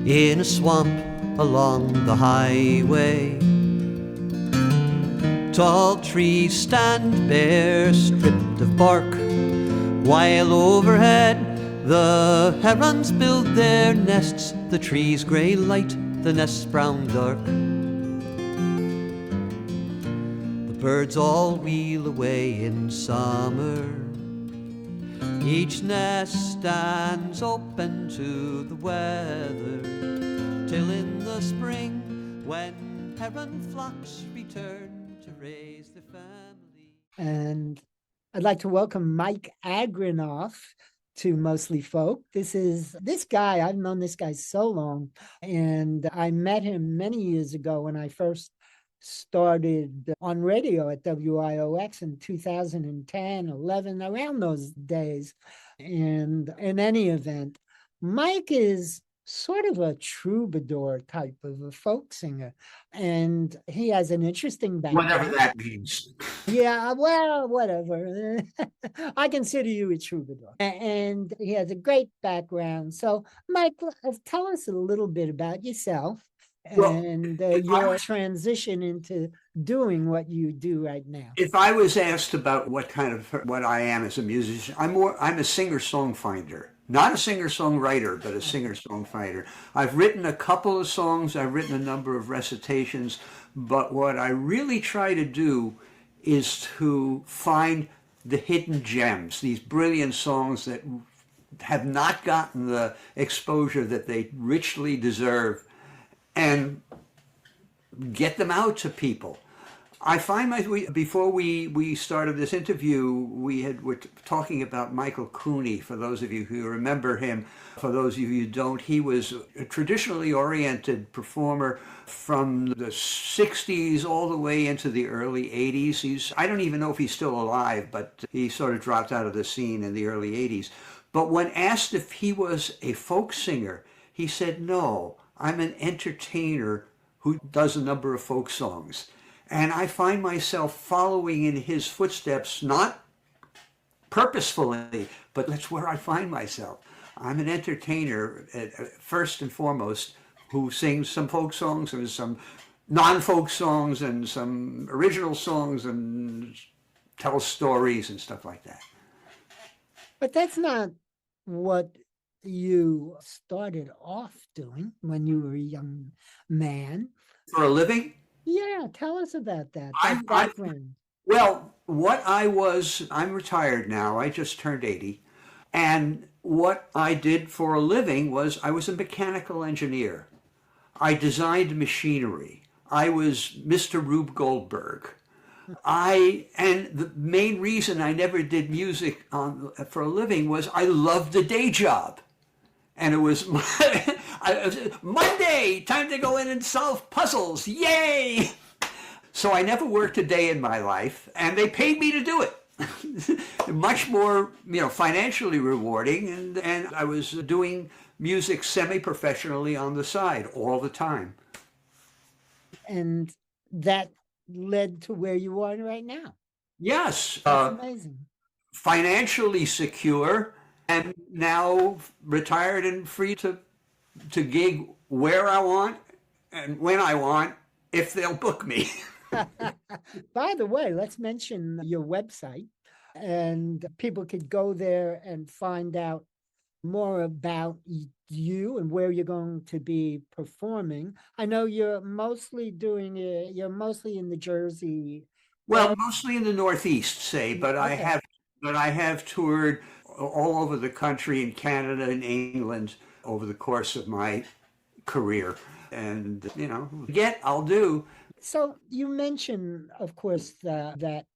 in a swamp along the highway. Tall trees stand bare, stripped of bark, while overhead the herons build their nests. The trees grey light, the nests brown dark. The birds all wheel away in summer. Each nest stands open to the weather, till in the spring, when heron flocks return to raise their family. And I'd like to welcome Mike Aganoff to Mostly Folk. This guy, I've known this guy so long, and I met him many years ago when I first started on radio at WIOX in 2010, 11, around those days. And in any event, Mike is sort of a troubadour type of a folk singer, and he has an interesting background. Whatever that means. Yeah, well, whatever. I consider you a troubadour. And he has a great background. So, Mike, tell us a little bit about yourself and your transition into doing what you do right now. If I was asked about what I am as a musician, I'm a singer-songfinder. Not a singer-songwriter, but a singer-songfinder. I've written a couple of songs, I've written a number of recitations, but what I really try to do is to find the hidden gems, these brilliant songs that have not gotten the exposure that they richly deserve, and get them out to people. I find before we started this interview, we're talking about Michael Cooney. For those of you who remember him, for those of you who don't, he was a traditionally oriented performer from the 60s all the way into the early 80s. I don't even know if he's still alive, but he sort of dropped out of the scene in the early 80s. But when asked if he was a folk singer, he said, "No, I'm an entertainer who does a number of folk songs." And I find myself following in his footsteps, not purposefully, but that's where I find myself. I'm an entertainer, first and foremost, who sings some folk songs and some non-folk songs and some original songs and tells stories and stuff like that. But that's not what you started off doing when you were a young man. For a living? Yeah, tell us about that background. Well, I'm retired now. I just turned 80. And what I did for a living was I was a mechanical engineer. I designed machinery. I was Mr. Rube Goldberg. And the main reason I never did music for a living was I loved the day job. And it was Monday, time to go in and solve puzzles, yay! So I never worked a day in my life, and they paid me to do it. Much more, financially rewarding, and I was doing music semi-professionally on the side all the time. And that led to where you are right now. Yes. That's amazing. Financially secure, and now retired and free to gig where I want and when I want, if they'll book me. By the way, let's mention your website, and people could go there and find out more about you and where you're going to be performing. I know you're mostly in the Jersey. Well, mostly in the Northeast, say, but okay. I have toured all over the country, in Canada and England, over the course of my career. And, I'll do. So you mentioned, of course, that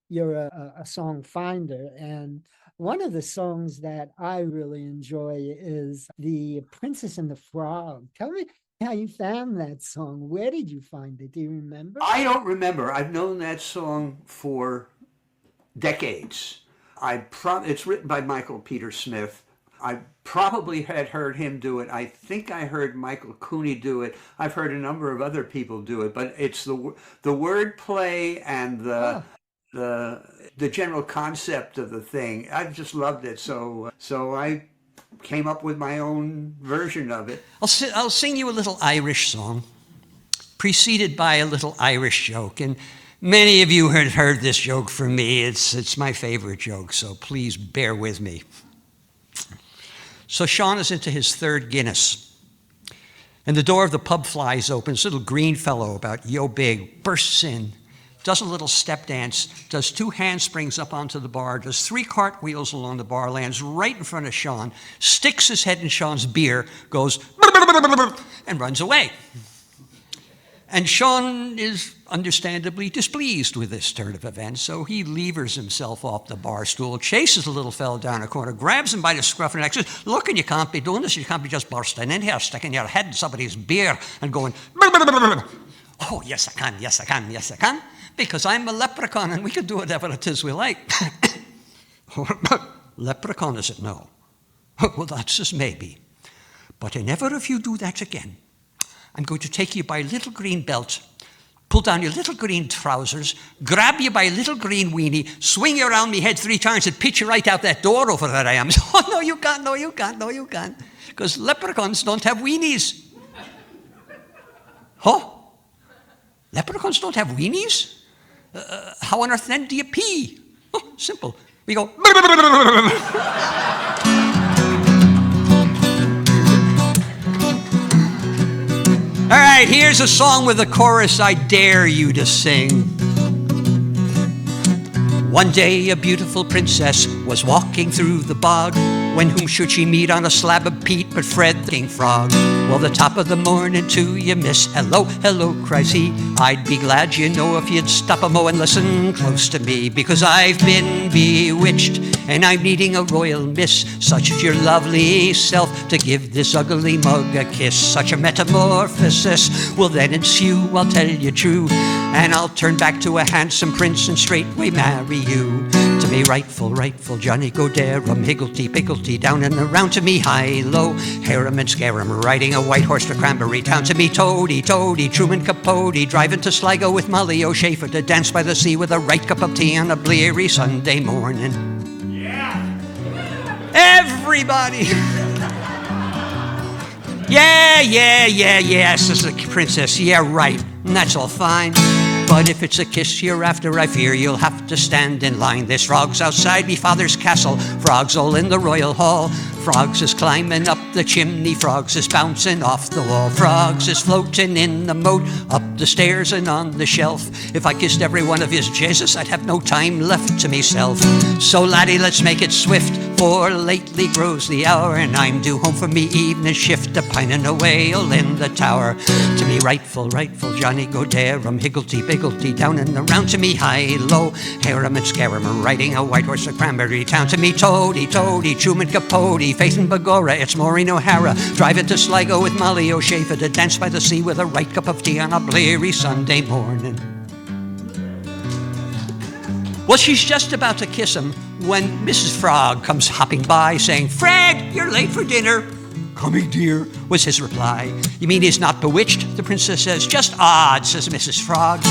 you're a song finder. And one of the songs that I really enjoy is The Princess and the Frog. Tell me how you found that song. Where did you find it? Do you remember? I don't remember. I've known that song for decades. It's written by Michael Peter Smith. I probably had heard him do it. I think I heard Michael Cooney do it. I've heard a number of other people do it, but it's the wordplay and the general concept of the thing. I've just loved it. So I came up with my own version of it. I'll sing you a little Irish song, preceded by a little Irish joke. And many of you have heard this joke from me. It's my favorite joke, so please bear with me. So Sean is into his third Guinness, and the door of the pub flies open. This little green fellow, about yo big, bursts in, does a little step dance, does 2 handsprings up onto the bar, does 3 cartwheels along the bar, lands right in front of Sean, sticks his head in Sean's beer, goes and runs away. And Sean is understandably displeased with this turn of events, so he levers himself off the bar stool, chases the little fellow down a corner, grabs him by the scruff of the neck, says, "Look, and you can't be doing this. You can't be just bursting in here, sticking your head in somebody's beer and going, oh, yes, I can, yes, I can, yes, I can, because I'm a leprechaun and we can do whatever it is we like." Leprechaun, is it? No. Well, that's as maybe. But never if you do that again, I'm going to take you by a little green belt, pull down your little green trousers, grab you by a little green weenie, swing you around me head 3 times and pitch you right out that door over there I am. Oh, no, you can't, no, you can't, no, you can't. Because leprechauns don't have weenies. Huh? Leprechauns don't have weenies? How on earth then do you pee? Oh, simple. We go... All right, here's a song with a chorus I dare you to sing. One day a beautiful princess was walking through the bog, when whom should she meet on a slab of peat but Fred the King Frog. Well, the top of the morning to you, miss, hello, hello, cries he. I'd be glad, you know, if you'd stop a mo and listen close to me, because I've been bewitched and I'm needing a royal miss, such as your lovely self, to give this ugly mug a kiss. Such a metamorphosis will then ensue, I'll tell you true, and I'll turn back to a handsome prince and straightway marry you. To me rightful, rightful Johnny go dare 'em, higgledy-piggledy, down and around to me high-low, harum and scarum, riding a white horse to Cranberry Town. To me toady, toady, Truman Capote, driving to Sligo with Molly O'Shafer, to dance by the sea with a right cup of tea on a bleary Sunday morning. Everybody! Yeah, says the princess. Yeah, right. And that's all fine. But if it's a kiss you're after, I fear you'll have to stand in line. There's frogs outside me father's castle, frogs all in the royal hall. Frogs is climbing up the chimney, frogs is bouncing off the wall. Frogs is floating in the moat, up the stairs and on the shelf. If I kissed every one of his Jesus, I'd have no time left to myself. So laddie, let's make it swift, for lately grows the hour, and I'm due home for me evening shift, a pining away all in the tower. To me rightful, rightful Johnny go dare 'em, higgledy-piggledy, down and around to me high-low, harum and scarum, riding a white horse to Cranberry Town. To me toady, toady, Truman Capote, Faith and Begorra, it's Maureen O'Hara, driving to Sligo with Molly O'Shafer, to dance by the sea with a right cup of tea on a bleary Sunday morning. Well, she's just about to kiss him when Mrs. Frog comes hopping by saying, "Fred, you're late for dinner." "Coming, dear," was his reply. "You mean he's not bewitched?" the princess says. "Just odd," says Mrs. Frog.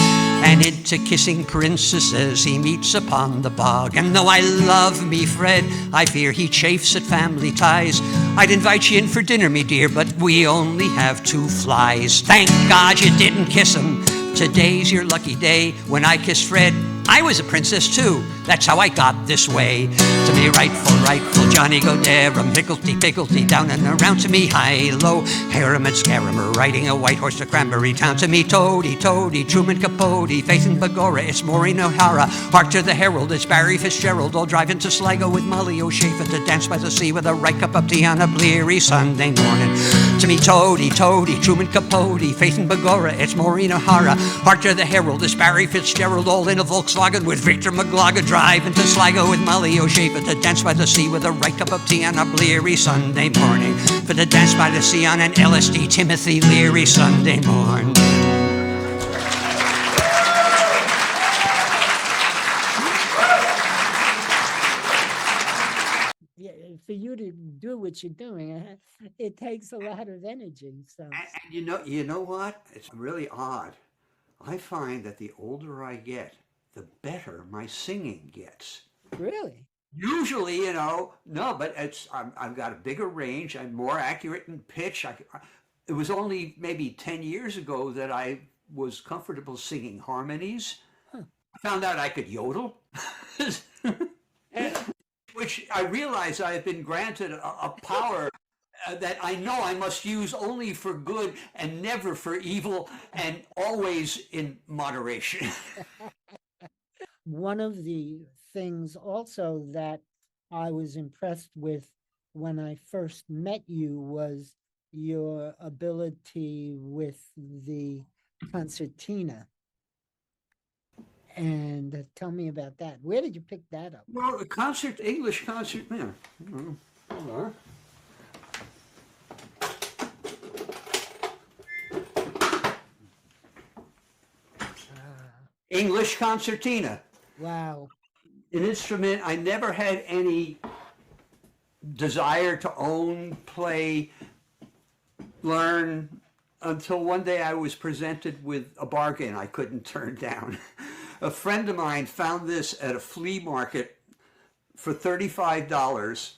And into kissing princesses he meets upon the bog. And though I love me Fred, I fear he chafes at family ties. I'd invite you in for dinner, me dear, but we only have 2 flies. Thank God you didn't kiss him. Today's your lucky day. When I kissed Fred, I was a princess too. That's how I got this way. To me rightful, rightful Johnny go dare 'em, higgledy-piggledy, down and around to me high-low, harum and scarum, riding a white horse to Cranberry Town. To me toady, toady, Truman Capote, Faith and Begorra, it's Maureen O'Hara, hark to the herald, it's Barry Fitzgerald, all driving to Sligo with Molly O'Shafer, to dance by the sea with a right cup of tea on a bleary Sunday morning. To me toady, toady, Truman Capote, Faith and Begorra, it's Maureen O'Hara, hark to the herald, it's Barry Fitzgerald, all in a Volkswagen with Victor McLaughlin, driving to Sligo with Molly O'Shafer, to dance by the sea with a right cup of tea on a bleary Sunday morning. For the dance by the sea on an LSD Timothy Leary Sunday morn. Yeah, for you to do what you're doing, it takes a lot of energy. So, And you know what? It's really odd. I find that the older I get, the better my singing gets. really? Usually, no, but I've got a bigger range. I'm more accurate in pitch. It was only maybe 10 years ago that I was comfortable singing harmonies. I found out I could yodel, which I realize I have been granted a power that I know I must use only for good and never for evil, and always in moderation. One of the things also that I was impressed with when I first met you was your ability with the concertina. And tell me about that. Where did you pick that up? Well, English concert, yeah. Hold on. English concertina. Wow. An instrument I never had any desire to own, play, learn, until one day I was presented with a bargain I couldn't turn down. A friend of mine found this at a flea market for $35,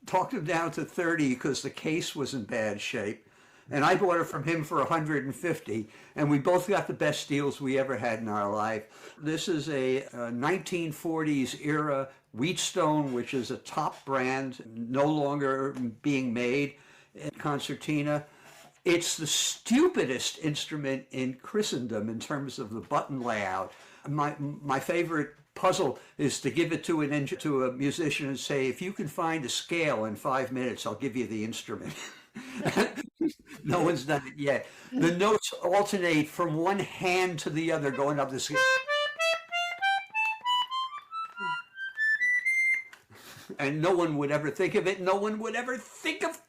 talked him down to 30 because the case was in bad shape. And I bought it from him for 150, and we both got the best deals we ever had in our life. This is a 1940s era Wheatstone, which is a top brand, no longer being made, concertina. It's the stupidest instrument in Christendom in terms of the button layout. My favorite puzzle is to give it to a musician and say, if you can find a scale in 5 minutes, I'll give you the instrument. No one's done it yet. The notes alternate from one hand to the other going up the scale. And no one would ever think of it. No one would ever think of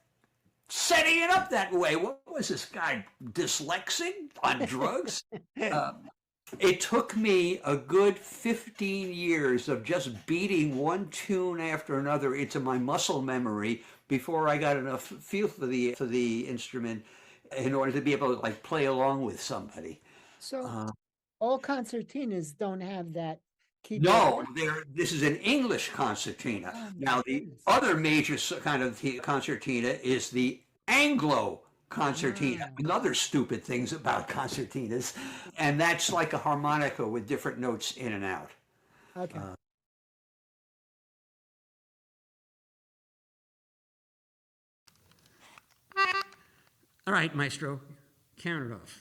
setting it up that way. What was this guy, dyslexic, on drugs? It took me a good 15 years of just beating one tune after another into my muscle memory before I got enough feel for the instrument in order to be able to like play along with somebody. So all concertinas don't have that keyboard. No, this is an English concertina. Oh, Now, the goodness. other major kind of concertina is the Anglo concertina. Another stupid things about concertinas, and that's like a harmonica with different notes in and out. Okay. All right, Maestro, count it off.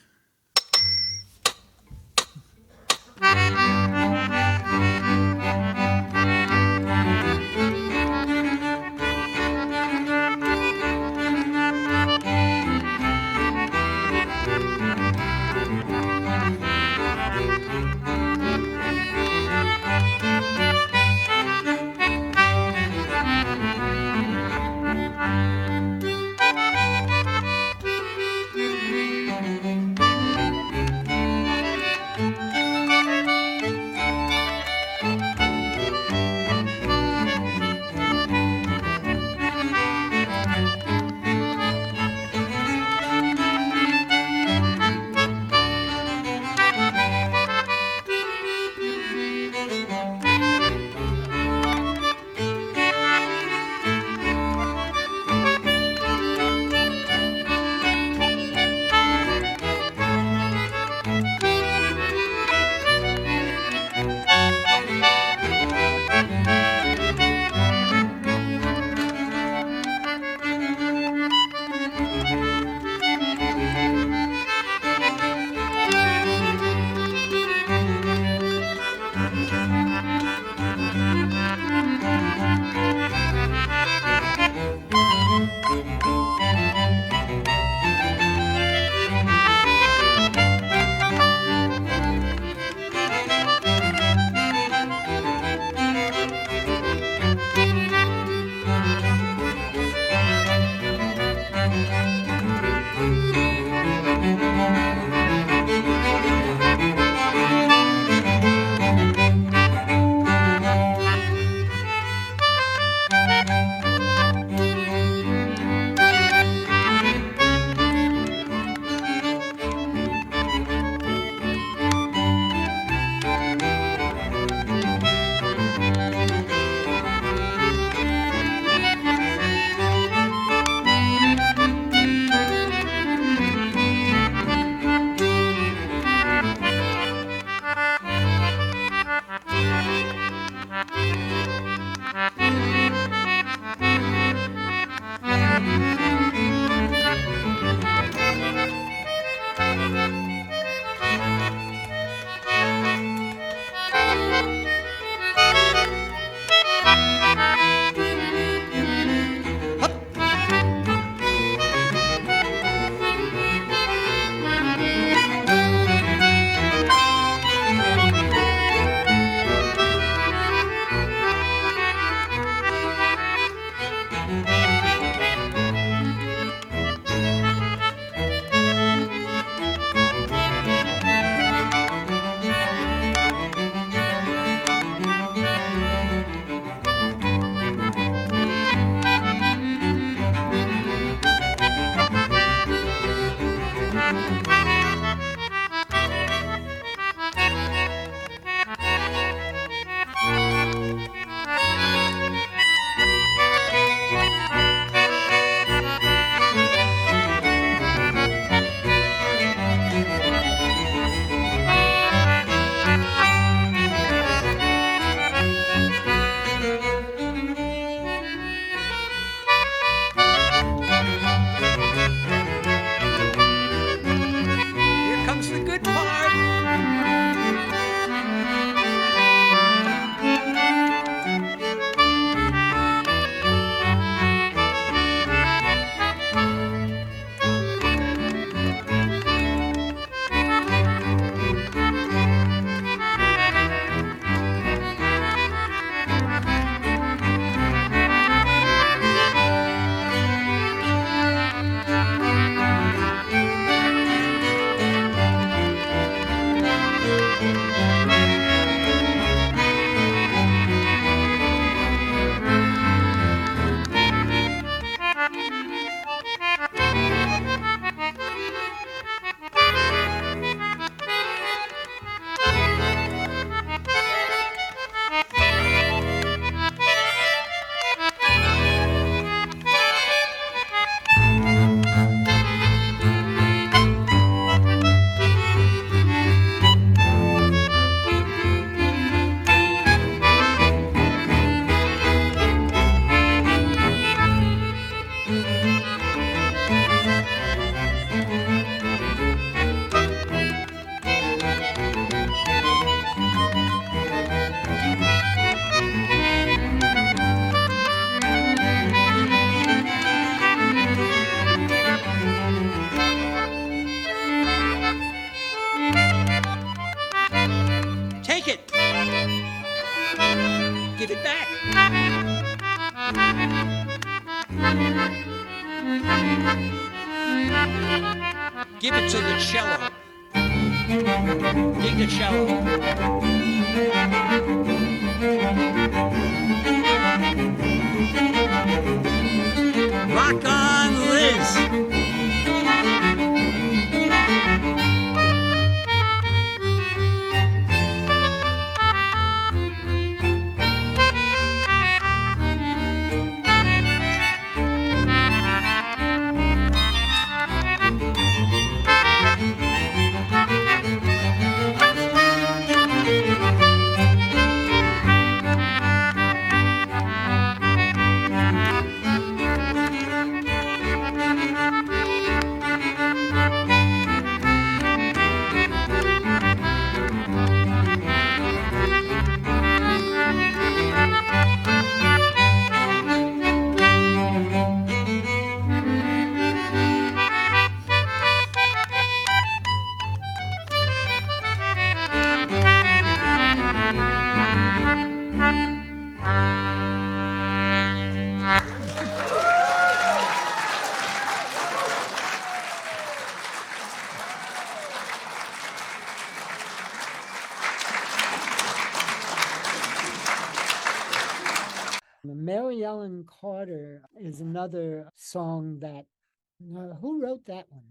Give it to the cello. Dig the cello. Rock on, Liz. Mary Ellen Carter is another song that, who wrote that one?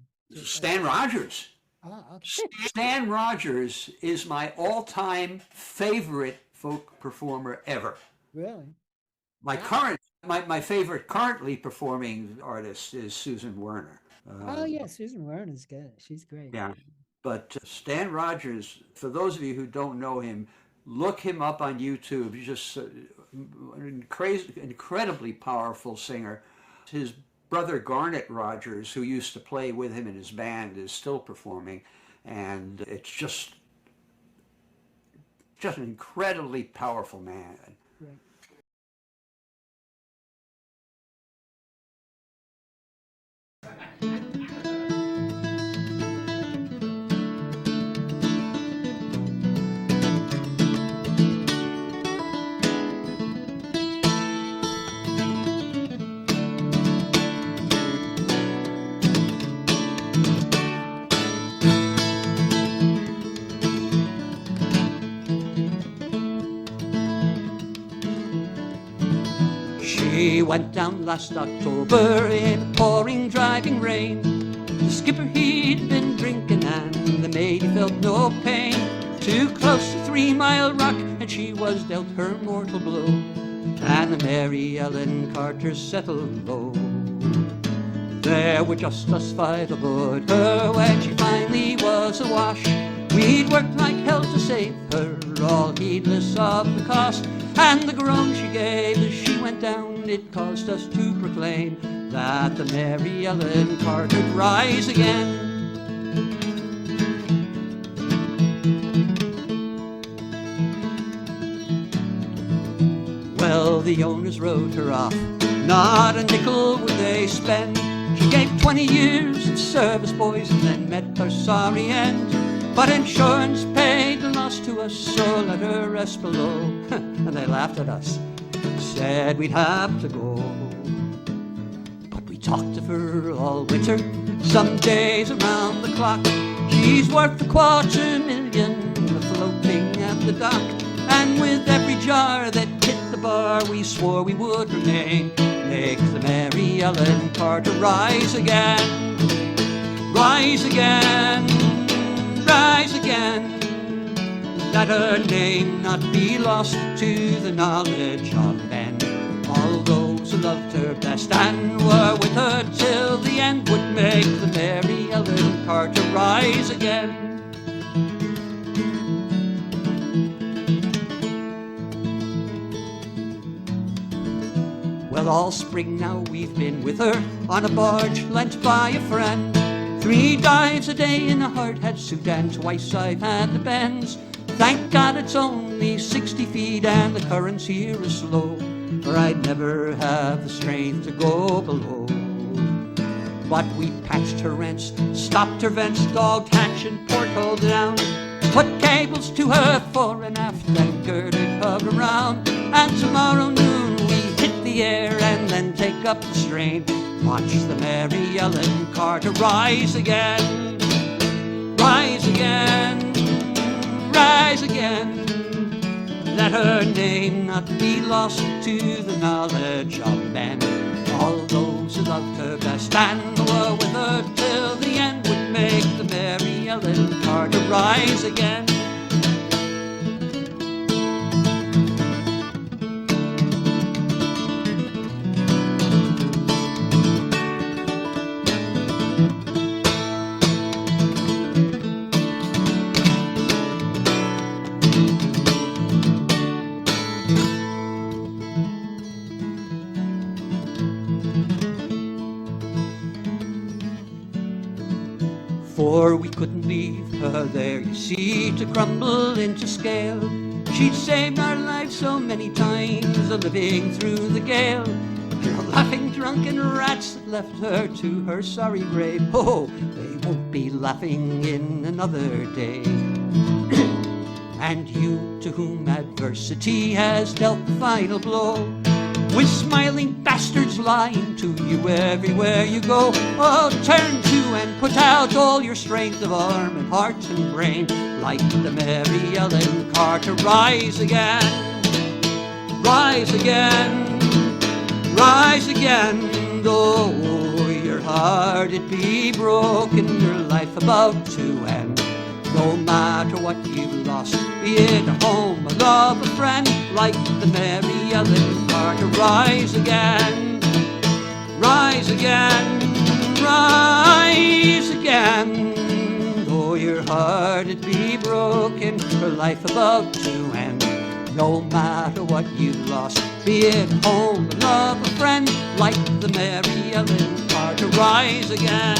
Stan Rogers. Oh, okay. Stan Rogers is my all-time favorite folk performer ever. Really? My favorite currently performing artist is Susan Werner. Oh, yeah, Susan Werner's good. She's great. Yeah, but Stan Rogers, for those of you who don't know him, look him up on YouTube. He's just an incredibly powerful singer. His brother Garnet Rogers, who used to play with him in his band, is still performing, and it's just an incredibly powerful man. Right. She went down last October in pouring, driving rain. The skipper he'd been drinking and the maid he felt no pain. Too close to 3 Mile Rock and she was dealt her mortal blow. And the Mary Ellen Carter settled low. There were just us 5 aboard her when she finally was awash. We'd worked like hell to save her, all heedless of the cost. And the groan she gave as she went down, it caused us to proclaim that the Mary Ellen Carter'd rise again. Well, the owners wrote her off, not a nickel would they spend. She gave 20 years of service, boys, and then met her sorry end. But insurance paid the loss to us, so let her rest below. And they laughed at us, said we'd have to go. But we talked of her all winter, some days around the clock. She's worth $250,000 floating at the dock. And with every jar that hit the bar, we swore we would remain. Make the Mary Ellen Carter rise again. Rise again. Rise again. Let her name not be lost to the knowledge of men. All those who loved her best and were with her till the end would make the Mary Ellen Carter rise again. Well, all spring now we've been with her on a barge lent by a friend. 3 dives a day in a hard-hat suit and twice I've had the bends. Thank God it's only 60 feet and the currents here are slow, or I'd never have the strength to go below. But we patched her rents, stopped her vents, dogged hatch and porthole down. Put cables to her fore and aft and girded her around. And tomorrow noon we hit the air and then take up the strain. Watch the Mary Ellen Carter rise again, rise again, rise again. Let her name not be lost to the knowledge of men. All those who loved her best and were with her till the end would make the Mary Ellen Carter rise again. For we couldn't leave her there, you see, to crumble into scale. She'd saved our lives so many times, a living through the gale. Laughing drunken rats that left her to her sorry grave. Oh, they won't be laughing in another day. And you, to whom adversity has dealt the final blow, with smiling bastards lying to you everywhere you go. Oh, turn to and put out all your strength of arm and heart and brain, like the Mary Ellen Carter rise again, rise again, rise again. Though your heart it be broken, your life about to end. No matter what you lost, be it a home, a love, a friend, like the Mary Ellen Carter rise again, rise again, rise again. Though your heart it be broken, her life about to end. No matter what you lost, be it a home, a love, a friend, like the Mary Ellen Carter rise again.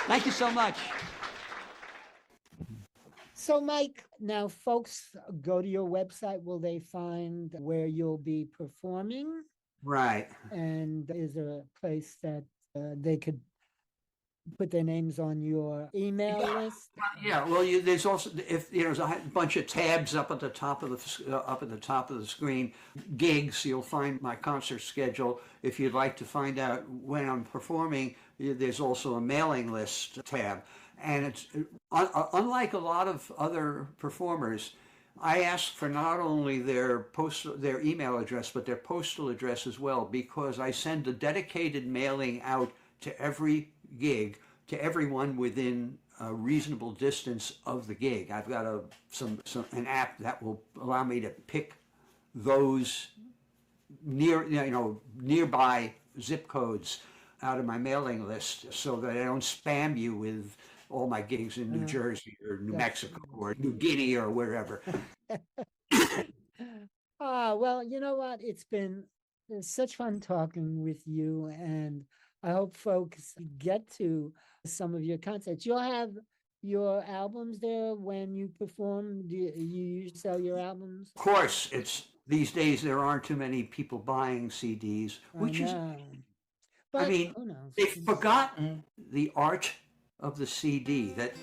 Thank you so much. So, Mike, now folks go to your website. Will they find where you'll be performing? Right. And is there a place that they could put their names on your email list? Yeah, well, there's also, if there's a bunch of tabs up at the top of the screen, gigs. You'll find my concert schedule. If you'd like to find out when I'm performing, there's also a mailing list tab. And it's unlike a lot of other performers, I ask for not only their email address, but their postal address as well, because I send a dedicated mailing out to every gig, to everyone within a reasonable distance of the gig. I've got an app that will allow me to pick those nearby zip codes out of my mailing list, so that I don't spam you with all my gigs in New Jersey or New Mexico or New Guinea or wherever. Well, you know what? It's such fun talking with you, and I hope folks get to some of your concerts. You'll have your albums there when you perform. Do you sell your albums? Of course, these days there aren't too many people buying CDs, which is, but, I mean, who knows? they've forgotten the art of the CD, that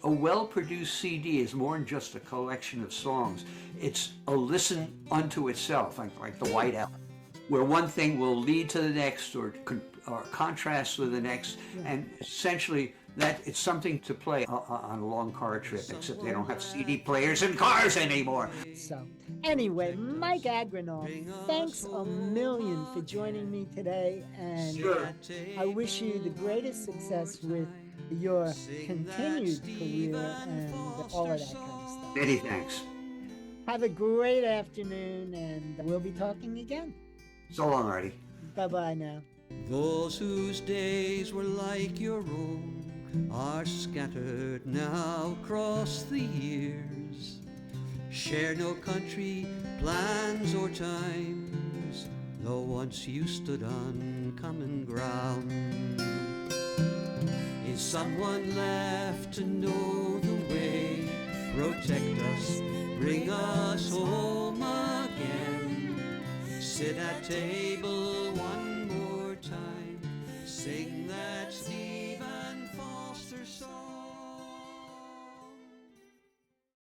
a well-produced CD is more than just a collection of songs. It's a listen unto itself, like the White Album, where one thing will lead to the next or contrast with the next, and essentially that it's something to play on a long car trip, except they don't have CD players in cars anymore. So anyway, Mike Agranoff, thanks a million for joining me today, and Sure. I wish you the greatest success with your continued career and all of that kind of stuff. Many thanks. Have a great afternoon, and we'll be talking again. So long, Artie. Bye-bye now. Those whose days were like your own are scattered now across the years, share no country, plans or times, though once you stood on common ground. Is someone left to know the way, protect us, bring us home again? Sit at table one